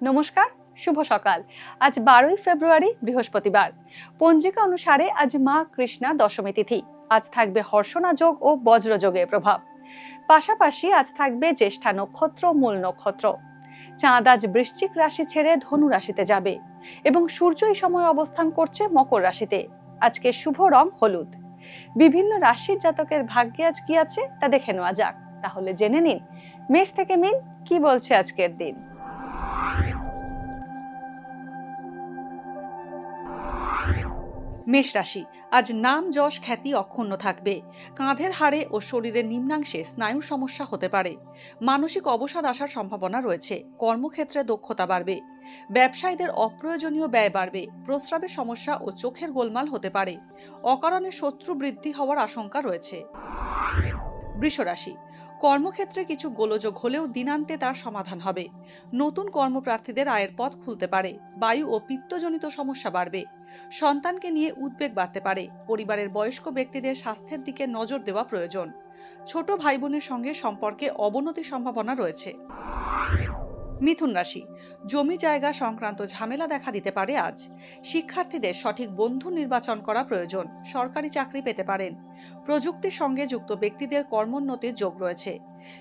নমস্কার, শুভ সকাল। আজ 12ই ফেব্রুয়ারি বৃহস্পতিবার। পঞ্জিকা অনুসারে আজ মা কৃষ্ণা দশমী তিথি। আজ থাকবে হর্ষণা যোগ ও বজ্র যোগের প্রভাব। পাশাপাশি আজ থাকবে জ্যেষ্ঠা নক্ষত্র মূল নক্ষত্র। চাঁদ আজ বৃশ্চিক রাশি ছেড়ে ধনু রাশিতে যাবে এবং সূর্য এই সময় অবস্থান করছে মকর রাশিতে। আজকে শুভ রং হলুদ। বিভিন্ন রাশির জাতকের ভাগ্যে আজ কি আছে তা দেখে নেওয়া যাক। তাহলে জেনে নিন মেষ থেকে মীন কি বলছে আজকের দিন। মেষ রাশি, আজ নাম যশ খ্যাতি অক্ষুণ্ণ থাকবে। কাঁধের হাড়ে ও শরীরের নিম্নাংশে স্নায়ুর সমস্যা হতে পারে। মানসিক অবসাদ আসার সম্ভাবনা রয়েছে। কর্মক্ষেত্রে দক্ষতা বাড়বে। ব্যবসায়ীদের অপ্রয়োজনীয় ব্যয় বাড়বে। প্রস্রাবের সমস্যা ও চোখের গোলমাল হতে পারে। অকারণে শত্রু বৃদ্ধি হওয়ার আশঙ্কা রয়েছে। বৃষ রাশি, কর্মক্ষেত্রে কিছু গোলযোগ হলেও দিনান্তে তার সমাধান হবে। নতুন কর্মপ্রার্থীদের আয়ের পথ খুলতে পারে। বায়ু ও পিত্তজনিত সমস্যা বাড়বে। সন্তানকে নিয়ে উদ্বেগ বাড়তে পারে। পরিবারের বয়স্ক ব্যক্তিদের স্বাস্থ্যের দিকে নজর দেওয়া প্রয়োজন। ছোট ভাই বোনের সঙ্গে সম্পর্কে অবনতির সম্ভাবনা রয়েছে। মিথুন রাশি, জমি জায়গা সংক্রান্ত ঝামেলা দেখা দিতে পারে আজ। শিক্ষার্থীদের সঠিক বন্ধু নির্বাচন করা প্রয়োজন। সরকারি চাকরি পেতে পারেন। প্রযুক্তির সঙ্গে যুক্ত ব্যক্তিদের কর্মোন্নতির যোগ রয়েছে।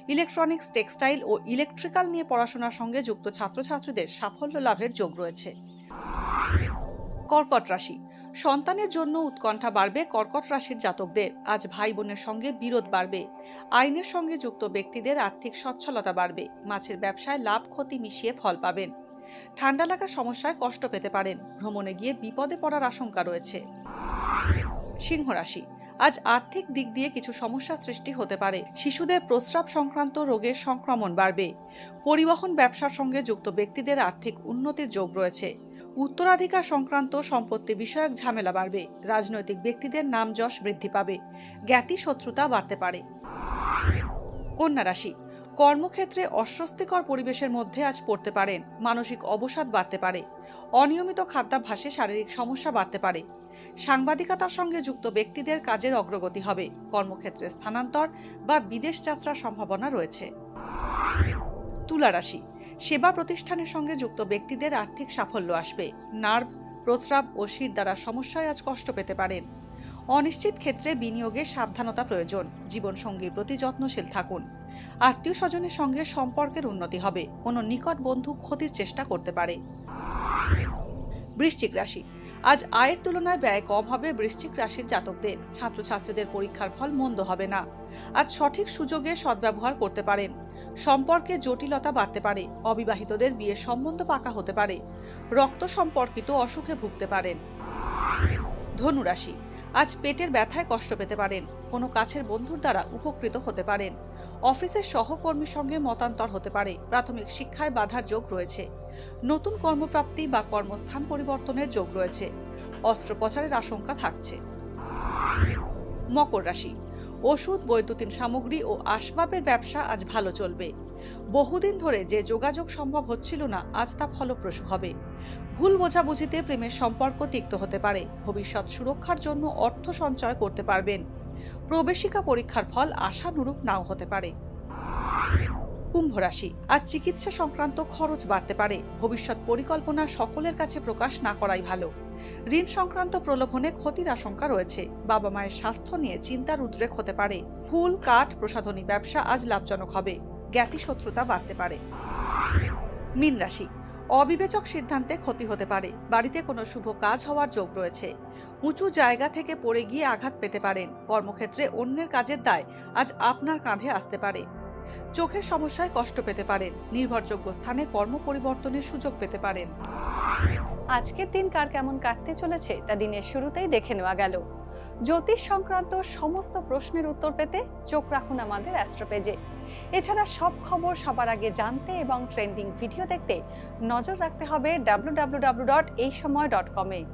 ইলেকট্রনিক্স, টেক্সটাইল ও ইলেকট্রিক্যাল নিয়ে পড়াশোনার সঙ্গে যুক্ত ছাত্রছাত্রীদের সাফল্য লাভের যোগ রয়েছে। কর্কট রাশি, সন্তানের জন্য উৎকণ্ঠা বাড়বে কর্কট রাশির জাতকদের। আজ ভাই বোনের সঙ্গে বিরোধ বাড়বে। আইনের সঙ্গে যুক্ত ব্যক্তিদের আর্থিক সচ্ছলতা বাড়বে। মাছের ব্যবসায় লাভ ক্ষতি মিশিয়ে ফল পাবেন। ঠান্ডা লাগার সমস্যায় কষ্ট পেতে পারেন। ভ্রমণে গিয়ে বিপদে পড়ার আশঙ্কা রয়েছে। সিংহ রাশি, আজ আর্থিক দিক দিয়ে কিছু সমস্যা সৃষ্টি হতে পারে। শিশুদের প্রস্রাব সংক্রান্ত রোগের সংক্রমণ বাড়বে। পরিবহন ব্যবসার সঙ্গে যুক্ত ব্যক্তিদের আর্থিক উন্নতির যোগ রয়েছে। উত্তরাধিকার সংক্রান্ত সম্পত্তি বিষয়ক ঝামেলা বাড়বে। রাজনৈতিক ব্যক্তিদের নাম যশ বৃদ্ধি পাবে। জ্ঞাতি শত্রুতা বাড়তে পারে। কন্যা রাশি, কর্মক্ষেত্রে অস্বস্তিকর পরিবেশের মধ্যে আজ পড়তে পারেন। মানসিক অবসাদ বাড়তে পারে। অনিয়মিত খাদ্যাভ্যাসে শারীরিক সমস্যা বাড়তে পারে। সাংবাদিকতার সঙ্গে যুক্ত ব্যক্তিদের কাজের অগ্রগতি হবে। কর্মক্ষেত্রে স্থানান্তর বা বিদেশ যাত্রার সম্ভাবনা রয়েছে। তুলা রাশি, সেবা প্রতিষ্ঠানের সঙ্গে যুক্ত ব্যক্তিদের আর্থিক সাফল্য আসবে। নার্ভ, প্রস্রাব ও শির দ্বারা সমস্যায় আজ কষ্ট পেতে পারেন। অনিশ্চিত ক্ষেত্রে বিনিয়োগে সাবধানতা প্রয়োজন। জীবনসঙ্গীর প্রতি যত্নশীল থাকুন। আত্মীয় স্বজনের সঙ্গে সম্পর্কের উন্নতি হবে। কোনো নিকট বন্ধু ক্ষতির চেষ্টা করতে পারে। বৃশ্চিক রাশি, আজ আয়ের তুলনায় ব্যয় কম হবে বৃশ্চিক রাশির জাতকদের। ছাত্রছাত্রীদের পরীক্ষার ফল মন্দ হবে না। আজ সঠিক সুযোগে সদ্ব্যবহার করতে পারেন। সম্পর্কে জটিলতা বাড়তে পারে। অবিবাহিতদের বিয়ের সম্বন্ধ পাকা হতে পারে। রক্ত সম্পর্কিত অসুখে ভুগতে পারেন। ধনু রাশি, আজ পেটের ব্যথায় কষ্ট পেতে পারেন। কোনো কাছের বন্ধুর দ্বারা উপকৃত হতে পারেন। অফিসের সহকর্মীর সঙ্গে মতান্তর হতে পারে। প্রাথমিক শিক্ষায় বাধার যোগ রয়েছে। নতুন কর্মপ্রাপ্তি বা কর্মস্থান পরিবর্তনের যোগ রয়েছে। অস্ত্রোপচারের আশঙ্কা থাকছে। মকর রাশি, ওষুধ, বৈদ্যুতিন সামগ্রী ও আসবাবের ব্যবসা আজ ভালো চলবে। বহুদিন ধরে যে যোগাযোগ সম্ভব হচ্ছিল না, আজ তা ফলপ্রসূ হবে। ভুল বোঝাবুঝিতে প্রেমের সম্পর্ক তিক্ত হতে পারে। ভবিষ্যৎ সুরক্ষার জন্য অর্থ সঞ্চয় করতে পারবেন। প্রবেশিকা পরীক্ষার ফল আশানুরূপ নাও হতে পারে। কুম্ভ রাশি, আজ চিকিৎসা সংক্রান্ত খরচ বাড়তে পারে। ভবিষ্যৎ পরিকল্পনা সকলের কাছে প্রকাশ না করাই ভালো। ঋণ সংক্রান্ত প্রলোভনে ক্ষতির আশঙ্কা রয়েছে। বাবা মায়ের স্বাস্থ্য নিয়ে চিন্তার উদ্রেক হতে পারে। ফুল, কাঠ, প্রসাধনী ব্যবসা আজ লাভজনক হবে। জ্ঞাতি শত্রুতা বাড়তে পারে। মীন রাশি, অবিবেচক সিদ্ধান্তে ক্ষতি হতে পারে। বাড়িতে কোনো শুভ কাজ হওয়ার যোগ রয়েছে। উঁচু জায়গা থেকে পড়ে গিয়ে আঘাত পেতে পারেন। কর্মক্ষেত্রে অন্যের কাজের দায় আজ আপনার কাঁধে আসতে পারে। চোখের সমস্যায় কষ্ট পেতে পারেন। নির্ভরযোগ্য স্থানে কর্ম পরিবর্তনের সুযোগ পেতে পারেন। আজকের দিন কার কেমন কাটতে চলেছে তা দিনের শুরুতেই দেখে নেওয়া গেল। জ্যোতিষ সংক্রান্ত সমস্ত প্রশ্নের উত্তর পেতে চোখ রাখুন আমাদের অ্যাস্ট্রো পেজে। এছাড়া সব খবর সবার আগে জানতে এবং ট্রেন্ডিং ভিডিও দেখতে নজর রাখতে হবে www.এইসময়.com-এ।